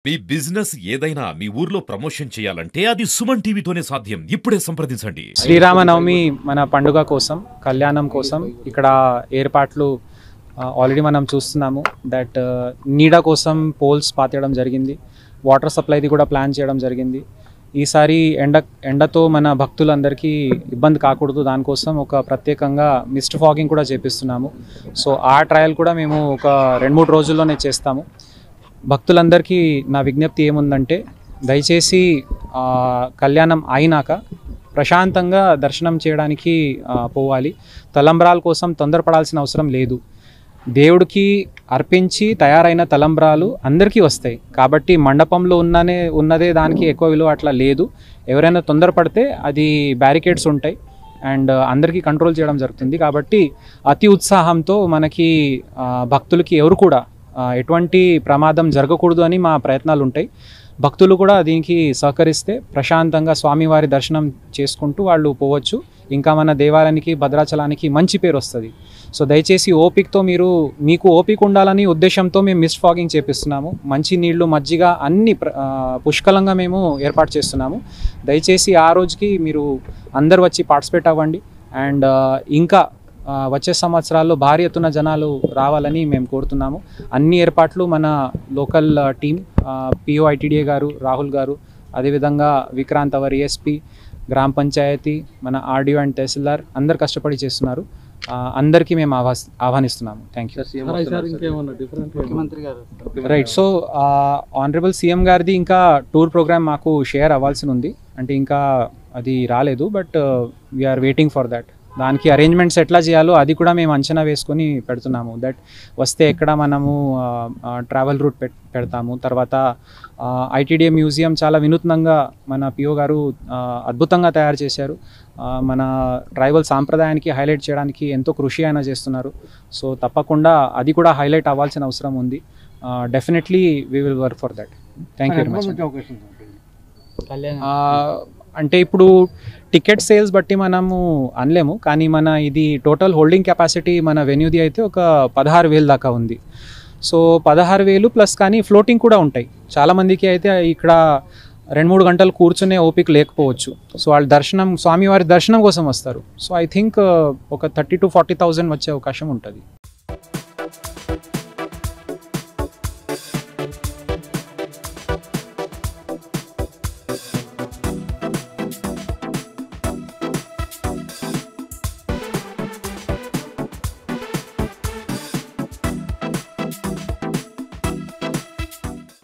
మీ business ఏదైనా మీ ఊర్లో promotion చేయాలంటే అది సుమన్ టీవీతోనే సాధ్యం. ఇప్పుడే సంప్రదించండి. శ్రీరామనవమి మన పండుగ కోసం, కళ్యాణం కోసం ఇక్కడ ఏర్పాట్లు ఆల్రెడీ మనం చూస్తున్నాము. దట్ నీడ కోసం పోల్స్ పాతేయడం జరిగింది. వాటర్ సప్లైది కూడా ప్లాన్ చేయడం జరిగింది. ఈసారి ఎండతో మన భక్తులందరికీ ఇబ్బంది కాకూడదు, దానికోసం ఒక ప్రత్యేకంగా మిస్ట్ ఫాగింగ్ కూడా చేపిస్తున్నాము. సో ఆ ట్రయల్ కూడా మేము ఒక 2-3 రోజుల్లోనే చేస్తాము. భక్తులందరికీ నా విజ్ఞప్తి ఏముందంటే, దయచేసి కళ్యాణం అయినాక ప్రశాంతంగా దర్శనం చేయడానికి పోవాలి. తలంబ్రాల కోసం తొందరపడాల్సిన అవసరం లేదు. దేవుడికి అర్పించి తయారైన తలంబ్రాలు అందరికీ వస్తాయి కాబట్టి మండపంలో ఉన్నదే దానికి ఎక్కువ విలువ అట్లా లేదు. ఎవరైనా తొందరపడితే అది బ్యారికేడ్స్ ఉంటాయి అండ్ అందరికీ కంట్రోల్ చేయడం జరుగుతుంది. కాబట్టి అతి ఉత్సాహంతో మనకి భక్తులకి ఎవరు కూడా ఎటువంటి ప్రమాదం జరగకూడదు అని మా ప్రయత్నాలు ఉంటాయి. భక్తులు కూడా దీనికి సహకరిస్తే ప్రశాంతంగా స్వామివారి దర్శనం చేసుకుంటూ వాళ్ళు పోవచ్చు. ఇంకా మన దేవాలయానికి, భద్రాచలానికి మంచి పేరు వస్తుంది. సో దయచేసి ఓపికతో మీకు ఓపిక ఉండాలని ఉద్దేశంతో మేము మిస్ట్ ఫాగింగ్ చేపిస్తున్నాము. మంచి నీళ్లు, మజ్జిగ అన్ని పుష్కలంగా మేము ఏర్పాటు చేస్తున్నాము. దయచేసి ఆ రోజుకి మీరు అందరు వచ్చి పార్టిసిపేట్ అవ్వండి. అండ్ ఇంకా వచ్చే సంవత్సరాల్లో భారీ ఎత్తున జనాలు రావాలని మేము కోరుతున్నాము. అన్ని ఏర్పాట్లు మన లోకల్ టీం, పిఓ ఐటీడీఏ గారు, రాహుల్ గారు, అదేవిధంగా విక్రాంత్ అవర్ ఏఎస్పీ, గ్రామ పంచాయతీ, మన ఆర్డీఓ అండ్ తహసీల్దార్ అందరు కష్టపడి చేస్తున్నారు. అందరికీ మేము ఆహ్వానిస్తున్నాము. Thank you. Right. So honourable CM గారిది ఇంకా టూర్ ప్రోగ్రామ్ మాకు షేర్ అవ్వాల్సి ఉంది. అంటే ఇంకా అది రాలేదు, but we are waiting for that. దానికి అరేంజ్మెంట్స్ ఎట్లా చేయాలో అది కూడా మేము అంచనా వేసుకొని పెడుతున్నాము. దట్ వస్తే ఎక్కడ మనము ట్రావెల్ రూట్ పెడతాము. తర్వాత ఐటీడీఏ మ్యూజియం చాలా వినూత్నంగా మన పిఓ గారు అద్భుతంగా తయారు చేశారు. మన ట్రైబల్ సాంప్రదాయానికి హైలైట్ చేయడానికి ఎంతో కృషి అయినా చేస్తున్నారు. సో తప్పకుండా అది కూడా హైలైట్ అవ్వాల్సిన అవసరం ఉంది. Definitely we will work for that. Thank you very much. అంటే ఇప్పుడు టికెట్ సేల్స్ బట్టి మనము అనలేము, కానీ మన ఇది టోటల్ హోల్డింగ్ కెపాసిటీ మన వెన్యూది అయితే ఒక 16,000 దాకా ఉంది. సో 16,000 ప్లస్ కానీ ఫ్లోటింగ్ కూడా ఉంటాయి. చాలామందికి అయితే ఇక్కడ 2-3 గంటలు కూర్చునే ఓపిక లేకపోవచ్చు. సో వాళ్ళు స్వామివారి దర్శనం కోసం వస్తారు. సో ఐ థింక్ ఒక 30,000 to 40,000 వచ్చే అవకాశం ఉంటుంది.